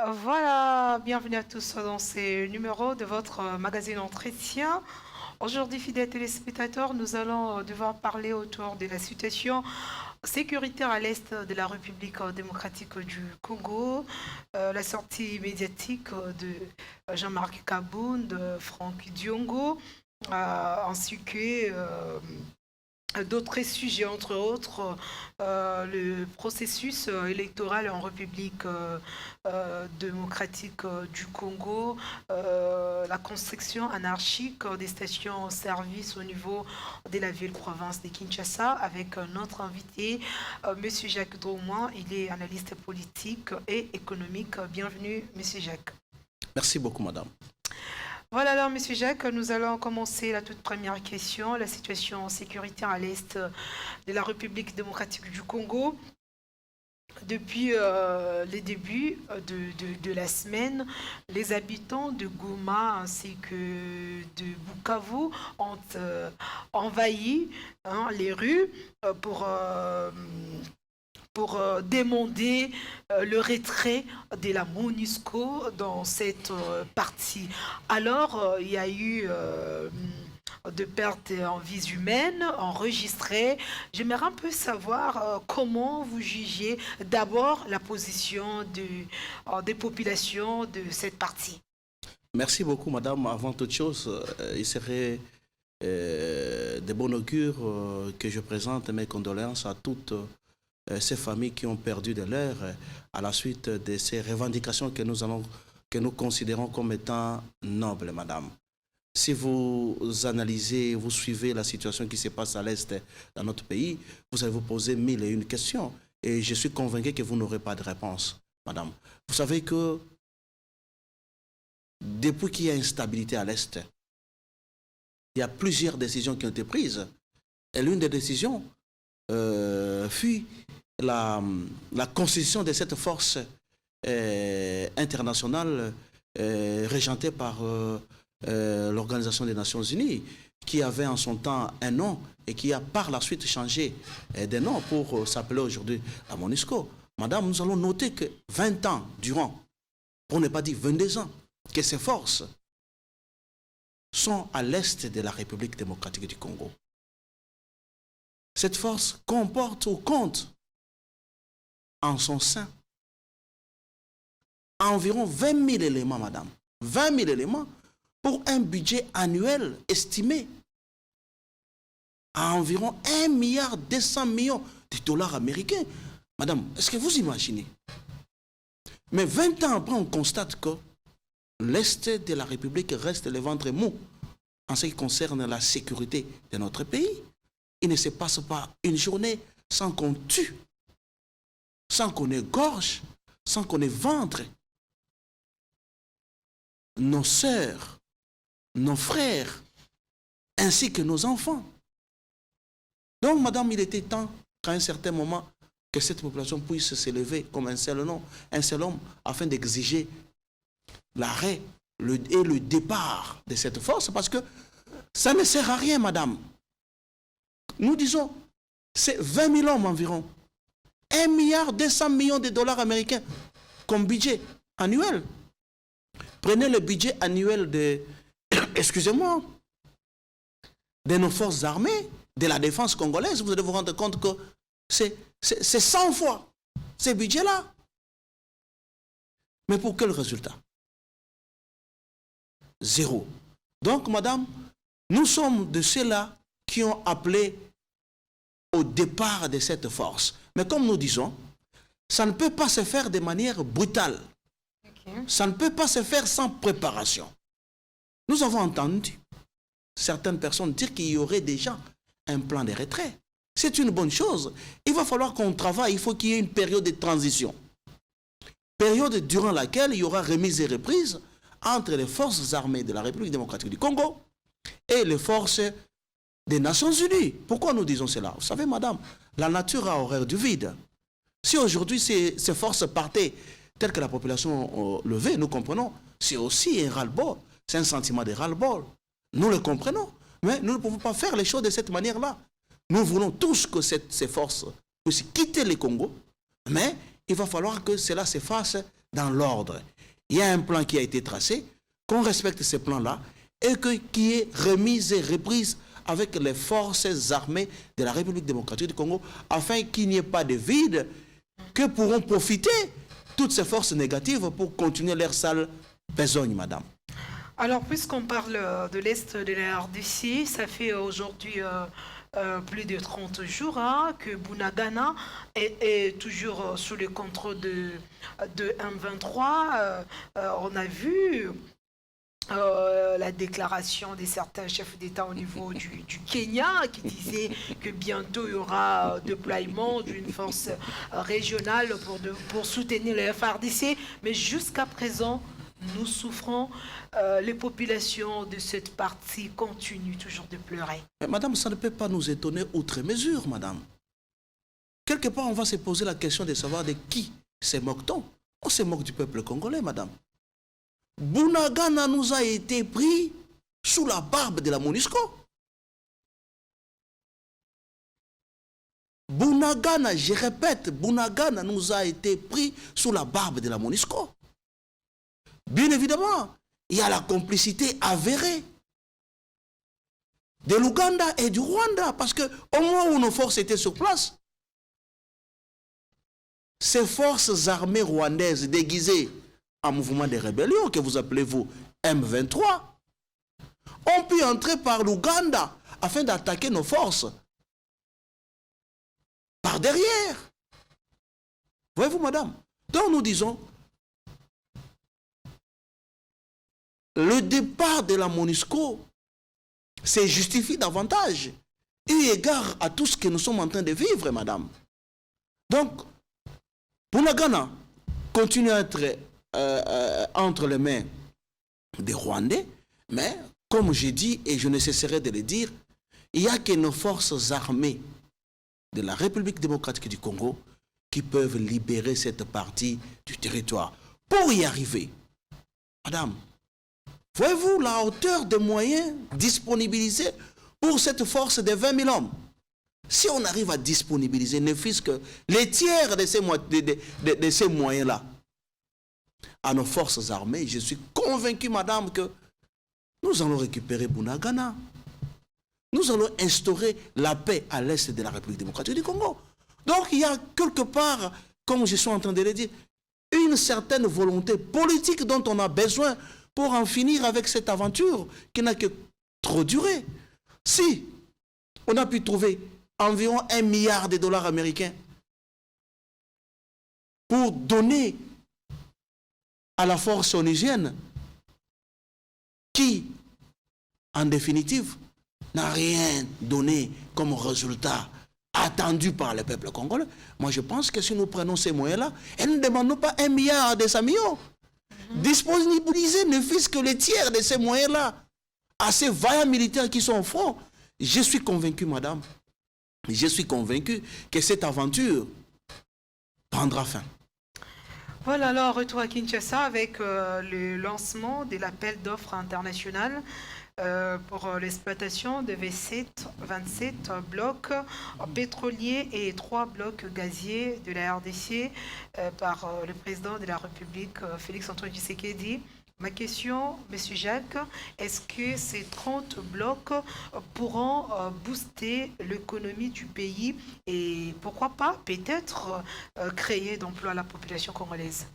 Voilà, bienvenue à tous dans ce numéro de votre magazine Entretien. Aujourd'hui, fidèles téléspectateurs, nous allons devoir parler autour de la situation sécuritaire à l'est de la République démocratique du Congo, la sortie médiatique de Jean-Marc Kaboun, de Franck Diongo, ainsi que d'autres sujets, entre autres, le processus électoral en République démocratique du Congo, la construction anarchique des stations-service au niveau de la ville-province de Kinshasa, avec notre invité, Monsieur Jacques Drouin. Il est analyste politique et économique. Bienvenue, Monsieur Jacques. Merci beaucoup, madame. Voilà alors, Monsieur Jacques, nous allons commencer la toute première question, la situation sécuritaire à l'est de la République démocratique du Congo. Depuis les débuts de la semaine, les habitants de Goma ainsi que de Bukavu ont envahi les rues pour demander le retrait de la MONUSCO dans cette partie. Alors, il y a eu de pertes en vies humaines enregistrées. J'aimerais un peu savoir comment vous jugez d'abord la position des populations de cette partie. Merci beaucoup, madame. Avant toute chose, il serait de bon augure que je présente mes condoléances à toutes ces familles qui ont perdu de l'air à la suite de ces revendications que nous considérons comme étant nobles, madame. Si vous analysez, vous suivez la situation qui se passe à l'Est dans notre pays, vous allez vous poser 1001 questions. Et je suis convaincu que vous n'aurez pas de réponse, madame. Vous savez que depuis qu'il y a instabilité à l'Est, il y a plusieurs décisions qui ont été prises. Et l'une des décisions fut la constitution de cette force internationale régentée par l'Organisation des Nations Unies, qui avait en son temps un nom et qui a par la suite changé de nom pour s'appeler aujourd'hui la MONUSCO. Madame, nous allons noter que 20 ans durant, pour ne pas dire 22 ans, que ces forces sont à l'est de la République démocratique du Congo. Cette force comporte ou compte en son sein environ 20 000 éléments, madame. 20 000 éléments pour un budget annuel estimé à environ 1,2 milliard de dollars américains. Madame, est-ce que vous imaginez? Mais 20 ans après, on constate que l'Est de la République reste le ventre mou en ce qui concerne la sécurité de notre pays. Il ne se passe pas une journée sans qu'on tue, sans qu'on égorge, sans qu'on éventre nos sœurs, nos frères, ainsi que nos enfants. Donc, madame, il était temps qu'à un certain moment, que cette population puisse s'élever comme un seul nom, un seul homme, afin d'exiger l'arrêt et le départ de cette force, parce que ça ne sert à rien, madame. Nous disons, c'est 20 000 hommes environ. 1,2 milliard de dollars américains comme budget annuel. Prenez le budget annuel de, excusez-moi, de nos forces armées, de la défense congolaise. Vous allez vous rendre compte que c'est 100 fois ces budgets-là. Mais pour quel résultat? Zéro. Donc, madame, nous sommes de ceux-là qui ont appelé au départ de cette force. Mais comme nous disons, ça ne peut pas se faire de manière brutale. Okay. Ça ne peut pas se faire sans préparation. Nous avons entendu certaines personnes dire qu'il y aurait déjà un plan de retrait. C'est une bonne chose. Il va falloir qu'on travaille, il faut qu'il y ait une période de transition. Période durant laquelle il y aura remise et reprise entre les forces armées de la République démocratique du Congo et les forces des Nations Unies. Pourquoi nous disons cela? Vous savez, madame, la nature a horreur du vide. Si aujourd'hui ces forces partaient telles que la population le veut, nous comprenons, c'est aussi un ras-le-bol, c'est un sentiment de ras-le-bol. Nous le comprenons, mais nous ne pouvons pas faire les choses de cette manière-là. Nous voulons tous que ces forces puissent quitter le Congo, mais il va falloir que cela se fasse dans l'ordre. Il y a un plan qui a été tracé, qu'on respecte ce plan-là et qui est remise et reprise avec les forces armées de la République démocratique du Congo afin qu'il n'y ait pas de vide que pourront profiter toutes ces forces négatives pour continuer leur sale besogne, madame. Alors, puisqu'on parle de l'Est de la RDC, ça fait aujourd'hui plus de 30 jours que Bunagana est toujours sous le contrôle de M23. On a vu la déclaration de certains chefs d'État au niveau du Kenya qui disaient que bientôt il y aura déploiement d'une force régionale pour soutenir le FARDC. Mais jusqu'à présent, nous souffrons, les populations de cette partie continuent toujours de pleurer. Mais madame, ça ne peut pas nous étonner outre mesure, madame. Quelque part, on va se poser la question de savoir de qui se moque-t-on. On se moque du peuple congolais, madame. Bunagana nous a été pris sous la barbe de la MONUSCO. Bunagana, je répète, Bunagana nous a été pris sous la barbe de la MONUSCO. Bien évidemment, il y a la complicité avérée de l'Ouganda et du Rwanda, parce que au moment où nos forces étaient sur place, ces forces armées rwandaises déguisées en mouvement de rébellion, que vous appelez vous M23, ont pu entrer par l'Ouganda afin d'attaquer nos forces par derrière. Voyez-vous, madame? Donc nous disons, le départ de la MONUSCO se justifie davantage, eu égard à tout ce que nous sommes en train de vivre, madame. Donc, Bunagana continue à être entre les mains des Rwandais, mais comme j'ai dit, et je ne cesserai de le dire, il n'y a que nos forces armées de la République démocratique du Congo qui peuvent libérer cette partie du territoire. Pour y arriver, madame, voyez-vous la hauteur des moyens disponibilisés pour cette force de 20 000 hommes? Si on arrive à disponibiliser ne fût-ce que les tiers de ces moyens-là à nos forces armées, je suis convaincu, madame, que nous allons récupérer Bunagana. Nous allons instaurer la paix à l'est de la République démocratique du Congo. Donc il y a quelque part, comme je suis en train de le dire, une certaine volonté politique dont on a besoin pour en finir avec cette aventure qui n'a que trop duré. Si on a pu trouver environ 1 milliard de dollars américains pour donner à la force onusienne qui, en définitive, n'a rien donné comme résultat attendu par le peuple congolais. Moi, je pense que si nous prenons ces moyens-là, et ne demandons pas 1 milliard de 100 millions, disponibiliser ne fût-ce que les tiers de ces moyens-là à ces vaillants militaires qui sont au front. Je suis convaincu, madame, je suis convaincu que cette aventure prendra fin. Voilà, alors retour à Kinshasa avec le lancement de l'appel d'offres international pour l'exploitation de 27 blocs pétroliers et 3 blocs gaziers de la RDC par le président de la République, Félix-Antoine Tshisekedi. Ma question, M. Jacques, est-ce que ces 30 blocs pourront booster l'économie du pays et pourquoi pas peut-être créer d'emplois à la population congolaise?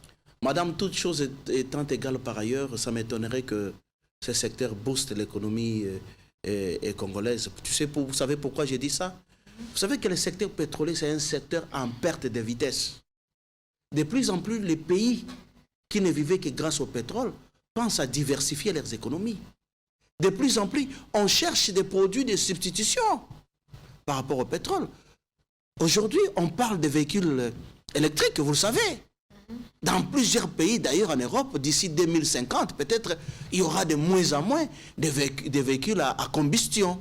Madame, toutes choses étant égales par ailleurs, ça m'étonnerait que ce secteur booste l'économie congolaise. Vous savez pourquoi j'ai dit ça? Vous savez que le secteur pétrolier, c'est un secteur en perte de vitesse. De plus en plus, les pays qui ne vivaient que grâce au pétrole pensent à diversifier leurs économies. De plus en plus, on cherche des produits de substitution par rapport au pétrole. Aujourd'hui, on parle de véhicules électriques, vous le savez. Dans plusieurs pays, d'ailleurs en Europe, d'ici 2050, peut-être, il y aura de moins en moins de véhicules à combustion.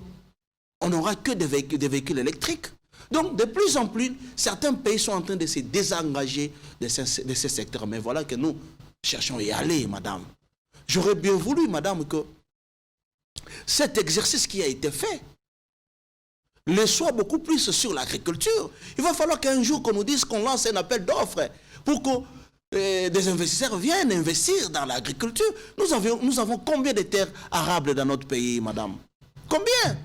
On n'aura que des véhicules électriques. Donc, de plus en plus, certains pays sont en train de se désengager de ces secteurs. Mais voilà que nous cherchons à y aller, madame. J'aurais bien voulu, madame, que cet exercice qui a été fait le soit beaucoup plus sur l'agriculture. Il va falloir qu'un jour qu'on nous dise qu'on lance un appel d'offres pour que des investisseurs viennent investir dans l'agriculture. Nous avons combien de terres arables dans notre pays, madame? Combien?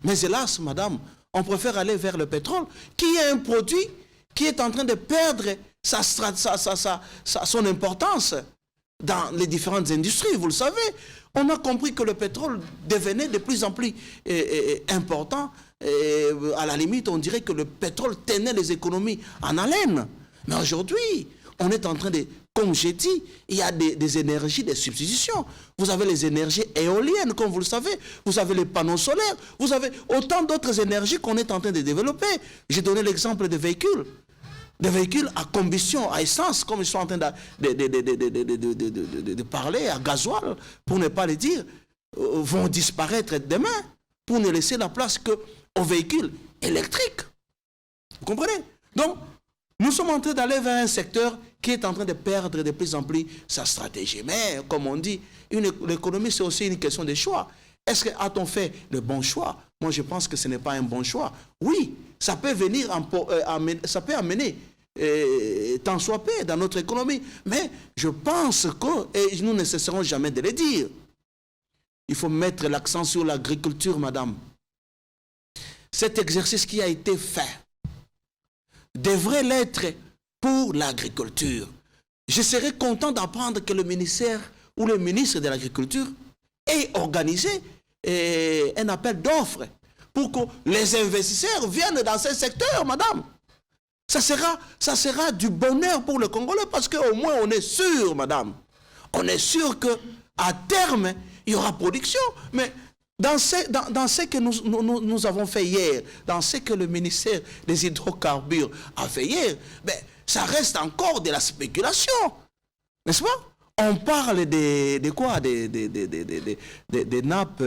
Mais hélas, madame, on préfère aller vers le pétrole, qui est un produit qui est en train de perdre son importance dans les différentes industries. Vous le savez, on a compris que le pétrole devenait de plus en plus important. À la limite, on dirait que le pétrole tenait les économies en haleine. Mais aujourd'hui, on est en train de, comme j'ai dit, il y a des énergies de substitution. Vous avez les énergies éoliennes, comme vous le savez. Vous avez les panneaux solaires. Vous avez autant d'autres énergies qu'on est en train de développer. J'ai donné l'exemple des véhicules. Des véhicules à combustion, à essence, comme ils sont en train de parler, à gasoil, pour ne pas le dire, vont disparaître demain, pour ne laisser la place qu'aux véhicules électriques. Vous comprenez? Donc, nous sommes en train d'aller vers un secteur qui est en train de perdre de plus en plus sa stratégie. Mais, comme on dit, l'économie, c'est aussi une question de choix. Est-ce qu'a-t-on fait le bon choix? Moi, je pense que ce n'est pas un bon choix. Oui, ça peut venir, ça peut amener tant soit peu dans notre économie. Mais je pense que, et nous ne cesserons jamais de le dire, il faut mettre l'accent sur l'agriculture, madame. Cet exercice qui a été fait devrait l'être pour l'agriculture. Je serais content d'apprendre que le ministère ou le ministre de l'Agriculture ait organisé un appel d'offres pour que les investisseurs viennent dans ce secteur, madame. Ça sera du bonheur pour le Congolais parce qu'au moins on est sûr, madame. On est sûr qu'à terme, il y aura production. Mais dans ce que nous avons fait hier, dans ce que le ministère des Hydrocarbures a fait hier, ben, ça reste encore de la spéculation. N'est-ce pas? On parle de quoi? Des nappes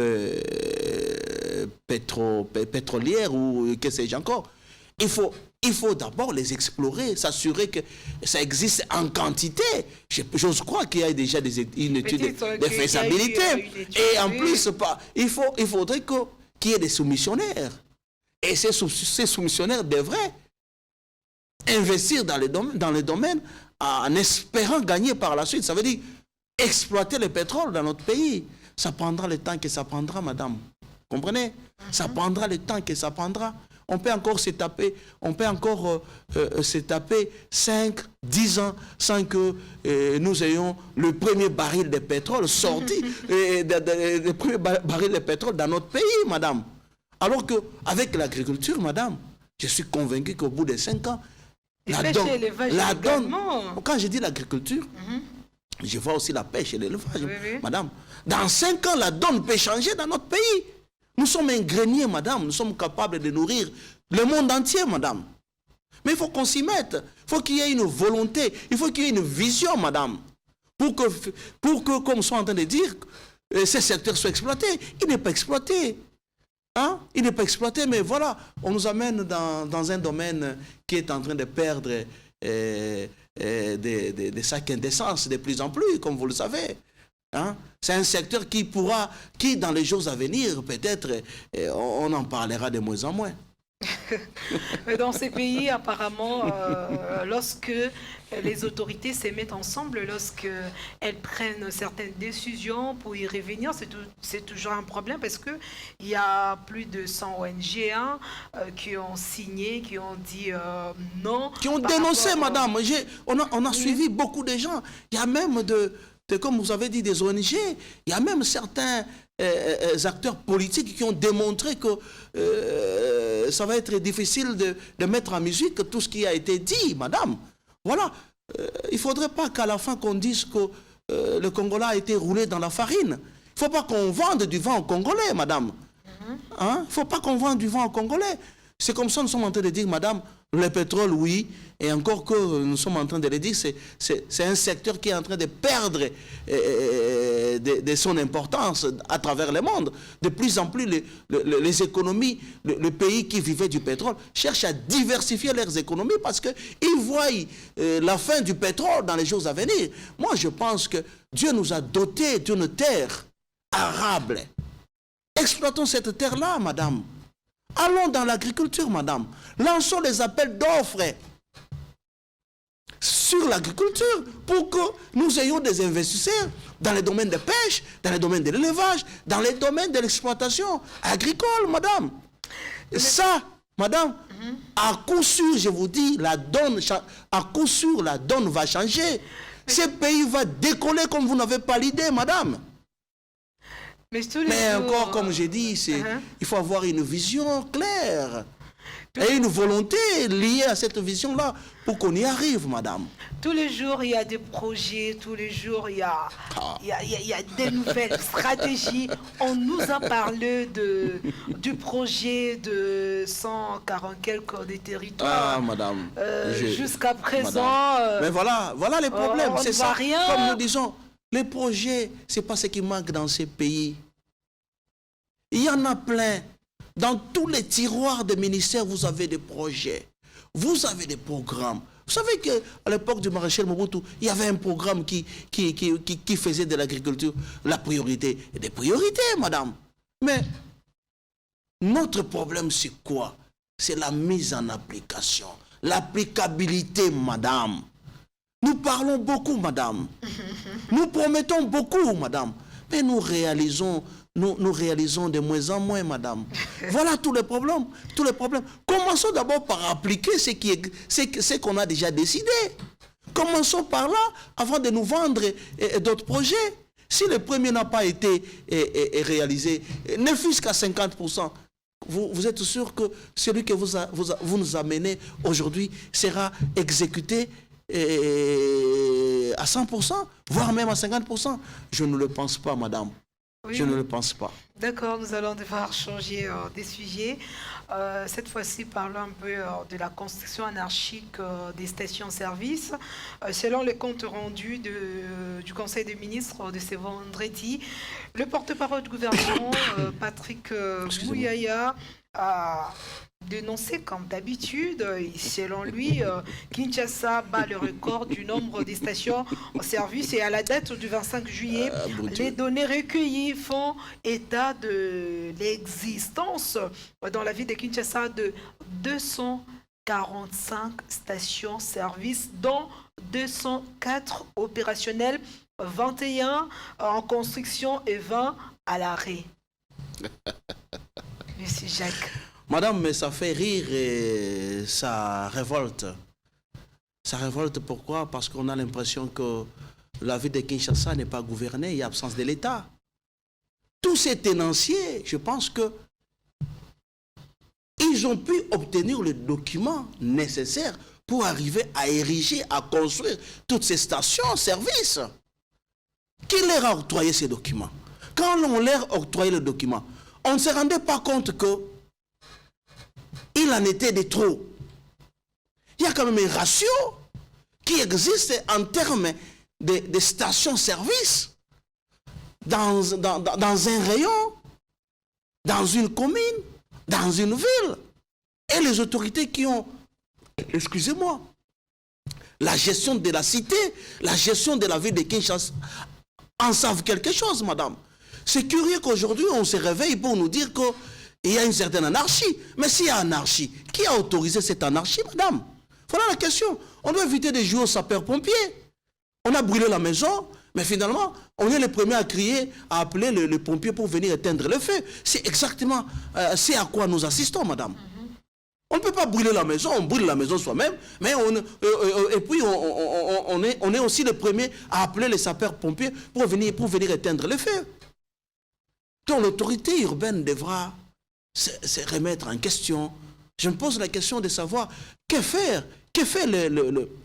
pétrolières ou que sais-je encore. Il faut d'abord les explorer, s'assurer que ça existe en quantité. J'ose croire qu'il y a déjà une étude de faisabilité. Et en plus, il faudrait qu'il y ait des soumissionnaires. Et ces soumissionnaires devraient investir dans les domaines en espérant gagner par la suite. Ça veut dire exploiter le pétrole dans notre pays. Ça prendra le temps que ça prendra, madame. Comprenez? Ça prendra le temps que ça prendra. On peut encore se taper, 5, 10 ans sans que nous ayons le premier baril de pétrole sorti, le premier baril de pétrole dans notre pays, madame. Alors qu'avec l'agriculture, madame, je suis convaincu qu'au bout de 5 ans, la donne, quand je dis l'agriculture, je vois aussi la pêche et l'élevage, madame. Dans 5 ans, la donne peut changer dans notre pays. Nous sommes un grenier, madame. Nous sommes capables de nourrir le monde entier, madame. Mais il faut qu'on s'y mette. Il faut qu'il y ait une volonté. Il faut qu'il y ait une vision, madame. Pour que, comme ils sont en train de dire, ces secteurs soient exploités. Il n'est pas exploité. Hein? Il n'est pas exploité, mais voilà, on nous amène dans un domaine qui est en train de perdre des sacs d'essence de plus en plus, comme vous le savez. Hein? C'est un secteur qui dans les jours à venir, peut-être, on en parlera de moins en moins. Dans ces pays, apparemment, lorsque les autorités se mettent ensemble, lorsqu'elles prennent certaines décisions pour y revenir, c'est toujours un problème parce qu'il y a plus de 100 ONG qui ont signé, qui ont dit non. Qui ont dénoncé, madame. On a suivi beaucoup de gens. Il y a même comme vous avez dit, des ONG, il y a même certains acteurs politiques qui ont démontré que ça va être difficile de mettre en musique tout ce qui a été dit, madame. Voilà. Il ne faudrait pas qu'à la fin qu'on dise que le Congolais a été roulé dans la farine. Il ne faut pas qu'on vende du vent aux Congolais, madame. Hein? Il ne faut pas qu'on vende du vent aux Congolais. C'est comme ça que nous sommes en train de dire, madame, le pétrole, oui, et encore que nous sommes en train de le dire, c'est un secteur qui est en train de perdre de son importance à travers le monde. De plus en plus, les économies, le pays qui vivait du pétrole, cherchent à diversifier leurs économies parce qu'ils voient la fin du pétrole dans les jours à venir. Moi, je pense que Dieu nous a dotés d'une terre arable. Exploitons cette terre-là, madame. Allons dans l'agriculture, madame. Lançons les appels d'offres. sur l'agriculture pour que nous ayons des investisseurs dans les domaines de pêche, dans les domaines de l'élevage, dans les domaines de l'exploitation agricole, madame. Ça, madame, à coup sûr, je vous dis, à coup sûr, la donne va changer. Ce pays va décoller comme vous n'avez pas l'idée, madame. Mais encore, comme j'ai dit, il faut avoir une vision claire et une volonté liée à cette vision-là pour qu'on y arrive, madame. Tous les jours, il y a des projets, tous les jours, il y a des nouvelles stratégies. On nous a parlé du projet de 140 quelques des territoires. Ah, madame. Jusqu'à présent... Mais voilà les problèmes. C'est ça, rien. Comme nous disons, les projets, c'est pas ce qui manque dans ces pays. Il y en a plein. Dans tous les tiroirs des ministères, vous avez des projets. Vous avez des programmes. Vous savez qu'à l'époque du maréchal Mobutu, il y avait un programme qui faisait de l'agriculture la priorité. Et des priorités, madame. Mais notre problème, c'est quoi? C'est la mise en application. L'applicabilité, madame. Nous parlons beaucoup, madame. Nous promettons beaucoup, madame. Mais nous réalisons de moins en moins, madame. Voilà tous les problèmes. Commençons d'abord par appliquer ce qu'on a déjà décidé. Commençons par là, avant de nous vendre d'autres projets. Si le premier n'a pas été réalisé, ne fût-ce qu'à 50%, vous êtes sûr que celui que vous nous amenez aujourd'hui sera exécuté à 100%, voire même à 50%? Je ne le pense pas, madame. Oui, je ne le pense pas. D'accord, nous allons devoir changer des sujets. Cette fois-ci, parlons un peu de la construction anarchique des stations-service. Selon les comptes rendus du Conseil des ministres de ce vendredi, le porte-parole du gouvernement, Patrick Mouyaya, a dénoncé comme d'habitude, selon lui, Kinshasa bat le record du nombre de stations en service et à la date du 25 juillet, les données recueillies font état de l'existence dans la ville de Kinshasa de 245 stations-service, dont 204 opérationnelles, 21 en construction et 20 à l'arrêt. Monsieur Jacques. Madame, mais ça fait rire et ça révolte. Ça révolte pourquoi? Parce qu'on a l'impression que la ville de Kinshasa n'est pas gouvernée, il y a absence de l'État. Tous ces tenanciers, je pense que ils ont pu obtenir le document nécessaire pour arriver à ériger, à construire toutes ces stations-service. Qui leur a octroyé ces documents? Quand on leur a octroyé le document, on ne se rendait pas compte que il en était de trop. Il y a quand même un ratio qui existe en termes de stations-service dans un rayon, dans une commune, dans une ville. Et les autorités qui ont, excusez-moi, la gestion de la cité, la gestion de la ville de Kinshasa, en savent quelque chose, madame. C'est curieux qu'aujourd'hui, on se réveille pour nous dire qu'il y a une certaine anarchie. Mais s'il y a anarchie, qui a autorisé cette anarchie, madame? Voilà la question. On doit éviter de jouer aux sapeurs-pompiers. On a brûlé la maison, mais finalement, on est les premiers à crier, à appeler les pompiers pour venir éteindre le feu. C'est exactement c'est à quoi nous assistons, madame. On ne peut pas brûler la maison, on brûle la maison soi-même, mais et puis on est aussi les premiers à appeler les sapeurs-pompiers pour venir éteindre le feu. Donc l'autorité urbaine devra se remettre en question. Je me pose la question de savoir que faire. Que fait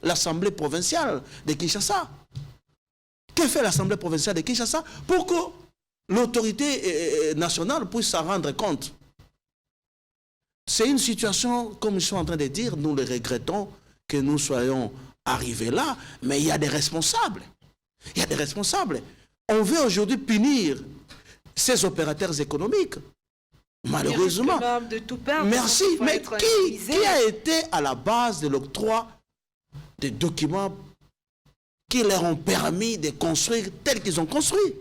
l'Assemblée provinciale de Kinshasa? Que fait l'Assemblée provinciale de Kinshasa pour que l'autorité nationale puisse s'en rendre compte? C'est une situation, comme je suis en train de dire, nous le regrettons que nous soyons arrivés là, mais il y a des responsables. Il y a des responsables. On veut aujourd'hui punir ces opérateurs économiques. Malheureusement. Merci. Mais qui a été à la base de l'octroi des documents qui leur ont permis de construire tels qu'ils ont construit?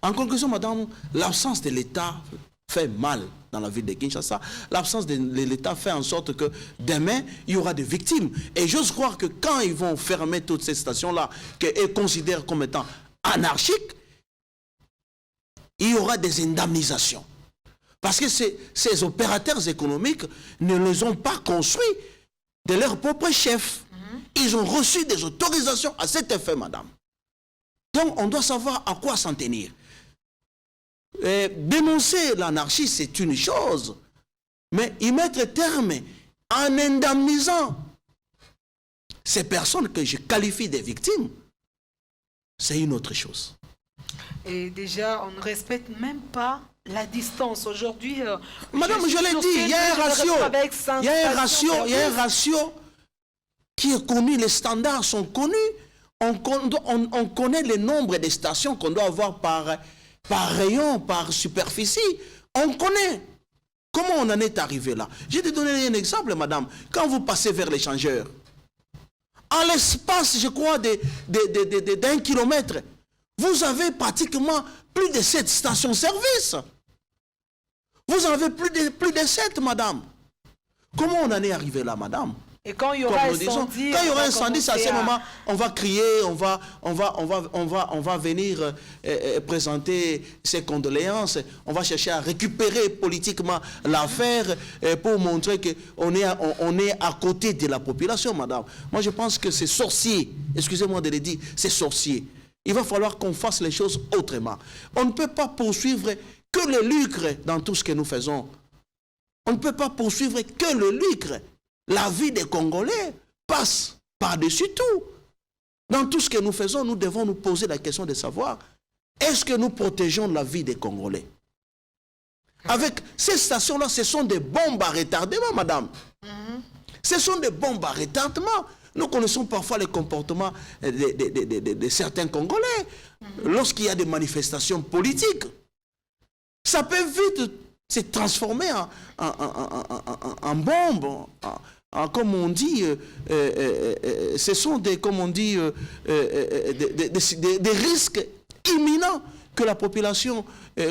En conclusion, madame, l'absence de l'État fait mal dans la ville de Kinshasa. L'absence de l'État fait en sorte que demain, il y aura des victimes. Et j'ose croire que quand ils vont fermer toutes ces stations-là, qu'ils considèrent comme étant anarchiques, il y aura des indemnisations. Parce que ces opérateurs économiques ne les ont pas construits de leur propre chef. Ils ont reçu des autorisations à cet effet, madame. Donc, on doit savoir à quoi s'en tenir. Dénoncer l'anarchie, c'est une chose. Mais y mettre terme en indemnisant ces personnes que je qualifie des victimes, c'est une autre chose. Et déjà, on ne respecte même pas la distance. Aujourd'hui, madame, je l'ai dit, il y a un ratio. Il y a un ratio qui est connu, les standards sont connus. On connaît le nombre de stations qu'on doit avoir par rayon, par superficie. On connaît. Comment on en est arrivé là? Je vais te donner un exemple, madame. Quand vous passez vers l'échangeur, en l'espace, je crois, d'1 kilomètre, vous avez pratiquement plus de 7 stations-service. Vous en avez plus de 7, madame. Comment on en est arrivé là, madame? Et quand il y aura incendie, c'est à ce moment, on va crier, on va venir présenter ses condoléances, on va chercher à récupérer politiquement l'affaire pour montrer qu'on est à côté de la population, madame. Moi, je pense que c'est sorcier. Excusez-moi de le dire, c'est sorcier. Il va falloir qu'on fasse les choses autrement. On ne peut pas poursuivre que le lucre dans tout ce que nous faisons. On ne peut pas poursuivre que le lucre. La vie des Congolais passe par-dessus tout. Dans tout ce que nous faisons, nous devons nous poser la question de savoir, est-ce que nous protégeons la vie des Congolais? Avec ces stations-là, ce sont des bombes à retardement, madame. Ce sont des bombes à retardement. Nous connaissons parfois les comportements de certains Congolais lorsqu'il y a des manifestations politiques. Ça peut vite se transformer en bombe, comme on dit, ce sont des risques imminents que la population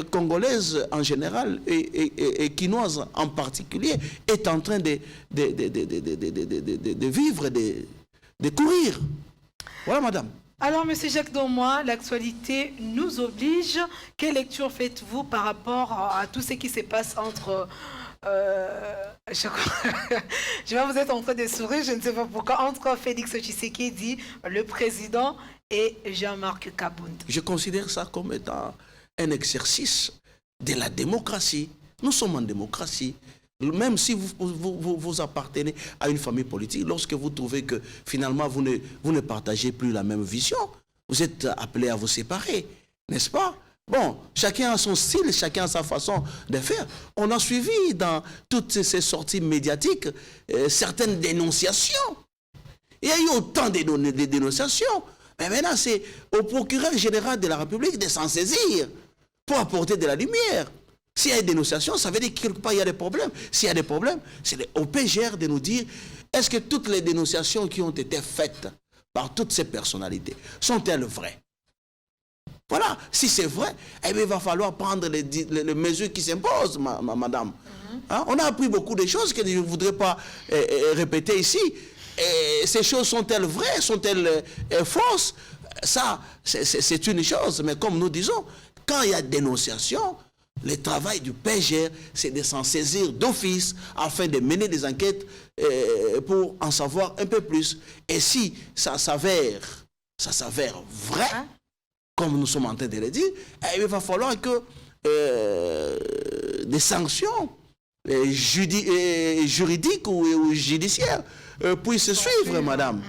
congolaise en général et quinoise en particulier est en train de vivre, de courir. Voilà, madame. Alors, M. Jacques Domois, l'actualité nous oblige. Quelle lecture faites-vous par rapport à tout ce qui se passe entre... je vois, vous êtes en train de sourire, je ne sais pas pourquoi, entre Félix Tshisekedi, le président, et Jean-Marc Kabound. Je considère ça comme étant un exercice de la démocratie. Nous sommes en démocratie. Même si vous appartenez à une famille politique, lorsque vous trouvez que finalement vous ne partagez plus la même vision, vous êtes appelé à vous séparer, n'est-ce pas? Bon, chacun a son style, chacun a sa façon de faire. On a suivi dans toutes ces sorties médiatiques certaines dénonciations. Il y a eu autant de dénonciations. Mais maintenant, c'est au procureur général de la République de s'en saisir pour apporter de la lumière. S'il y a des dénonciations, ça veut dire que quelque part il y a des problèmes. S'il y a des problèmes, c'est au PGR de nous dire, est-ce que toutes les dénonciations qui ont été faites par toutes ces personnalités sont-elles vraies? Voilà, si c'est vrai, eh bien, il va falloir prendre les mesures qui s'imposent, madame. Hein? On a appris beaucoup de choses que je ne voudrais pas répéter ici. Et ces choses sont-elles vraies? Sont-elles fausses? Ça, c'est une chose. Mais comme nous disons, quand il y a dénonciation, le travail du PGR, c'est de s'en saisir d'office afin de mener des enquêtes pour en savoir un peu plus. Et si ça s'avère vrai, comme nous sommes en train de le dire, il va falloir que des sanctions juridiques ou judiciaires puissent suivre, madame.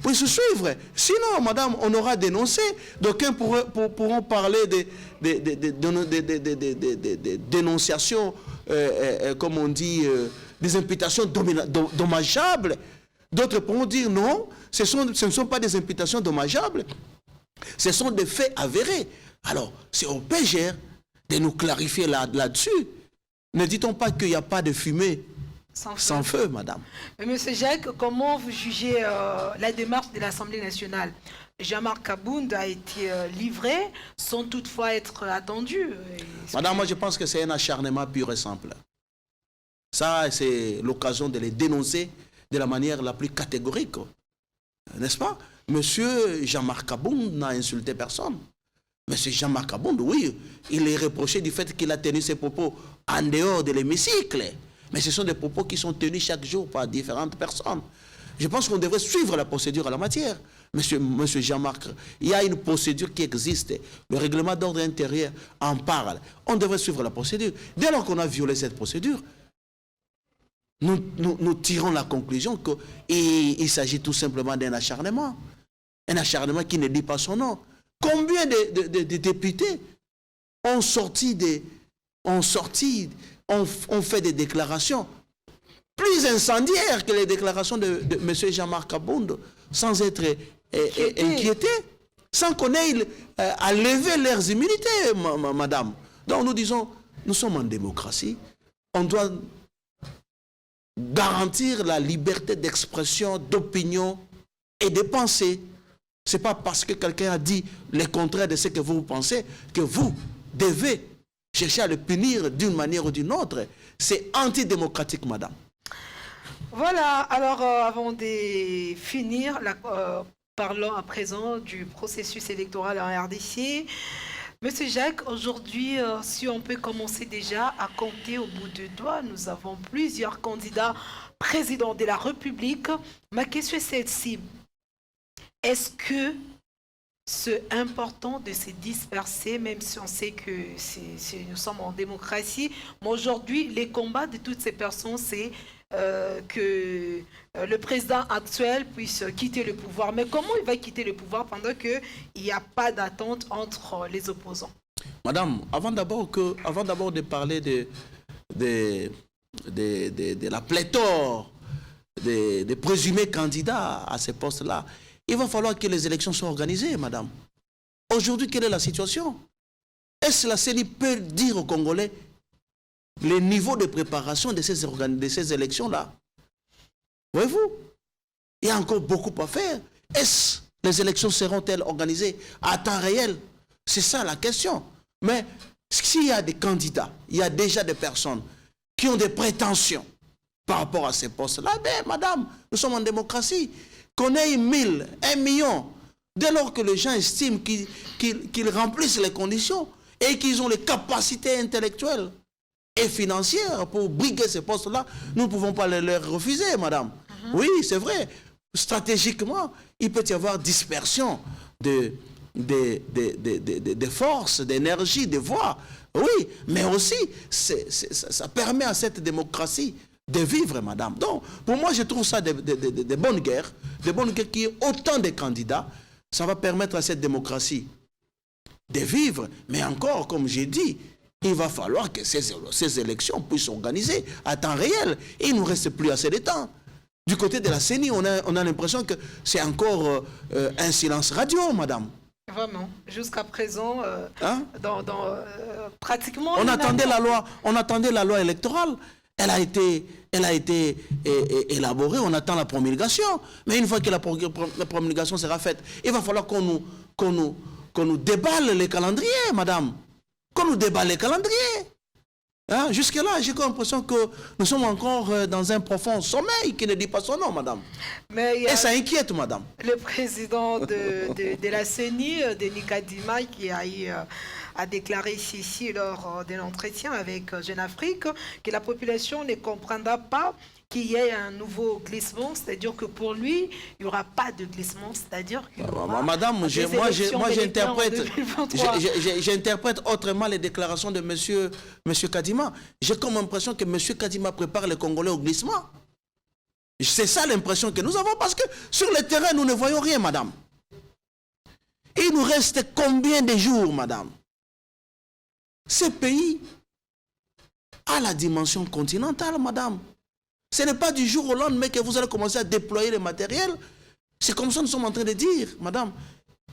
Puissent suivre. Sinon, madame, on aura dénoncé. D'aucuns pourront parler de dénonciations, comme on dit, des imputations dommageables. D'autres pourront dire non, ce ne sont pas des imputations dommageables. Ce sont des faits avérés. Alors, c'est au PGR de nous clarifier là-dessus. Ne dit-on pas qu'il n'y a pas de fumée sans feu, madame? Mais Monsieur Jacques, comment vous jugez la démarche de l'Assemblée nationale? Jean-Marc Abound a été livré sans toutefois être attendu. Madame, moi je pense que c'est un acharnement pur et simple. Ça, c'est l'occasion de les dénoncer de la manière la plus catégorique. N'est-ce pas? Monsieur Jean-Marc Abound n'a insulté personne. Monsieur Jean-Marc Abound, oui, il est reproché du fait qu'il a tenu ses propos en dehors de l'hémicycle. Mais ce sont des propos qui sont tenus chaque jour par différentes personnes. Je pense qu'on devrait suivre la procédure à la matière. Monsieur Jean-Marc, il y a une procédure qui existe. Le règlement d'ordre intérieur en parle. On devrait suivre la procédure. Dès lors qu'on a violé cette procédure, nous tirons la conclusion qu'il s'agit tout simplement d'un acharnement. Un acharnement qui ne dit pas son nom. Combien de députés ont fait des déclarations plus incendiaires que les déclarations de M. Jean-Marc Abound, sans être inquiétés, sans qu'on ait à lever leurs immunités, madame. Donc nous disons, nous sommes en démocratie, on doit garantir la liberté d'expression, d'opinion et de pensée. Ce n'est pas parce que quelqu'un a dit le contraire de ce que vous pensez que vous devez chercher à le punir d'une manière ou d'une autre. C'est antidémocratique, madame. Voilà, alors avant de finir, parlons à présent du processus électoral en RDC. Monsieur Jacques, aujourd'hui, si on peut commencer déjà à compter au bout de doigts, nous avons plusieurs candidats présidents de la République. Ma question est celle-ci. Est-ce que c'est important de se disperser, même si on sait que nous sommes en démocratie, mais aujourd'hui, les combats de toutes ces personnes, c'est que le président actuel puisse quitter le pouvoir. Mais comment il va quitter le pouvoir pendant qu'il n'y a pas d'attente entre les opposants? Madame, avant d'abord de parler de la pléthore des présumés candidats à ces postes-là, il va falloir que les élections soient organisées, madame. Aujourd'hui, quelle est la situation? Est-ce que la CENI peut dire aux Congolais le niveau de préparation de ces élections-là? Voyez-vous? Il y a encore beaucoup à faire. Est-ce que les élections seront-elles organisées à temps réel? C'est ça la question. Mais s'il y a des candidats, il y a déjà des personnes qui ont des prétentions par rapport à ces postes-là, ben madame, nous sommes en démocratie. Qu'on ait 1000, 1 million, dès lors que les gens estiment qu'ils remplissent les conditions et qu'ils ont les capacités intellectuelles et financières pour briguer ces postes-là, nous ne pouvons pas les leur refuser, madame. Oui, c'est vrai. Stratégiquement, il peut y avoir dispersion de forces, d'énergie, de voix. Oui, mais aussi, ça permet à cette démocratie de vivre, madame. Donc, pour moi, je trouve ça de bonnes guerres qui aient autant de candidats. Ça va permettre à cette démocratie de vivre. Mais encore, comme j'ai dit, il va falloir que ces élections puissent s'organiser à temps réel. Et il ne nous reste plus assez de temps. Du côté de la CENI, on a l'impression que c'est encore un silence radio, madame. Vraiment, jusqu'à présent, pratiquement... On attendait la loi électorale. Elle a été élaborée, on attend la promulgation. Mais une fois que la promulgation sera faite, il va falloir qu'on nous déballe les calendriers, madame. Qu'on nous déballe les calendriers. Hein? Jusque-là, j'ai l'impression que nous sommes encore dans un profond sommeil qui ne dit pas son nom, madame. Et ça inquiète, madame. Le président de la CENI, Denis Kadima, qui a déclaré ici lors de l'entretien avec Jeune Afrique que la population ne comprendra pas qu'il y ait un nouveau glissement, c'est-à-dire que pour lui, il n'y aura pas de glissement, c'est-à-dire qu'il y aura madame, moi j'interprète autrement les déclarations de monsieur Kadima. J'ai comme impression que monsieur Kadima prépare les Congolais au glissement. C'est ça l'impression que nous avons, parce que sur le terrain, nous ne voyons rien, madame. Il nous reste combien de jours, madame? Ce pays a la dimension continentale, madame. Ce n'est pas du jour au lendemain que vous allez commencer à déployer le matériel. C'est comme ça que nous sommes en train de dire, madame.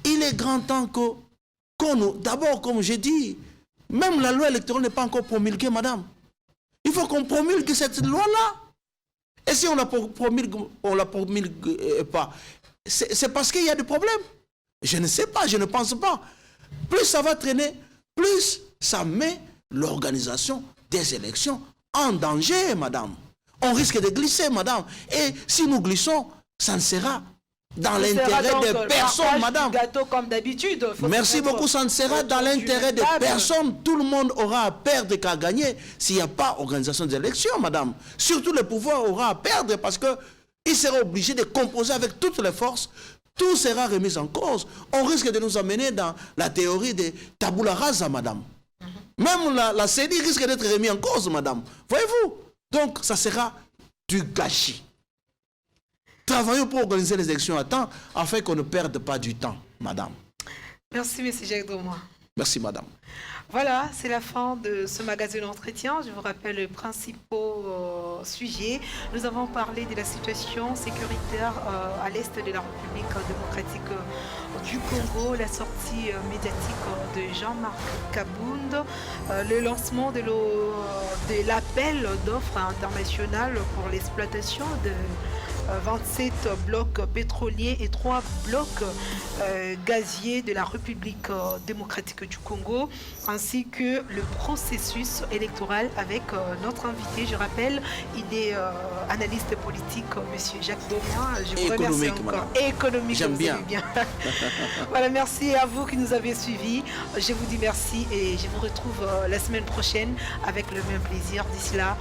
Il est grand temps qu'on nous... D'abord, comme j'ai dit, même la loi électorale n'est pas encore promulguée, madame. Il faut qu'on promulgue cette loi-là. Et si on la promulgue pas, c'est parce qu'il y a des problèmes. Je ne sais pas, je ne pense pas. Plus ça va traîner, plus ça met l'organisation des élections en danger, madame. On risque de glisser, madame. Et si nous glissons, ça ne sera dans l'intérêt des personnes, madame. Gâteau comme d'habitude. Merci beaucoup, ça ne sera dans l'intérêt des personnes. Tout le monde aura à perdre qu'à gagner s'il n'y a pas organisation des élections, madame. Surtout le pouvoir aura à perdre parce qu'il sera obligé de composer avec toutes les forces. Tout sera remis en cause. On risque de nous amener dans la théorie des tabula rasa, madame. Même la CENI risque d'être remis en cause, madame. Voyez-vous? Donc, ça sera du gâchis. Travaillons pour organiser les élections à temps, afin qu'on ne perde pas du temps, madame. Merci, M. Jacques Dromois. Merci, madame. Voilà, c'est la fin de ce magazine d'entretien. Je vous rappelle les principaux sujets. Nous avons parlé de la situation sécuritaire à l'est de la République démocratique du Congo, la sortie médiatique de Jean-Marc Kabound, le lancement de l'appel d'offres internationales pour l'exploitation de 27 blocs pétroliers et 3 blocs gaziers de la République démocratique du Congo, ainsi que le processus électoral avec notre invité. Je rappelle, il est analyste politique, M. Jacques Dromois. Je vous remercie encore. Et économique, j'aime bien. Voilà, merci à vous qui nous avez suivis. Je vous dis merci et je vous retrouve la semaine prochaine avec le même plaisir. D'ici là,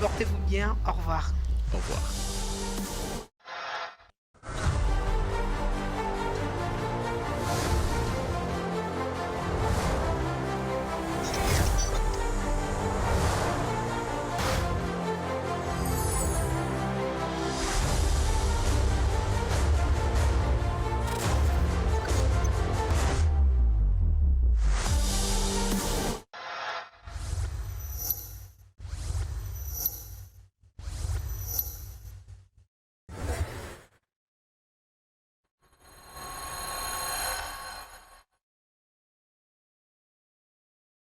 portez-vous bien. Au revoir.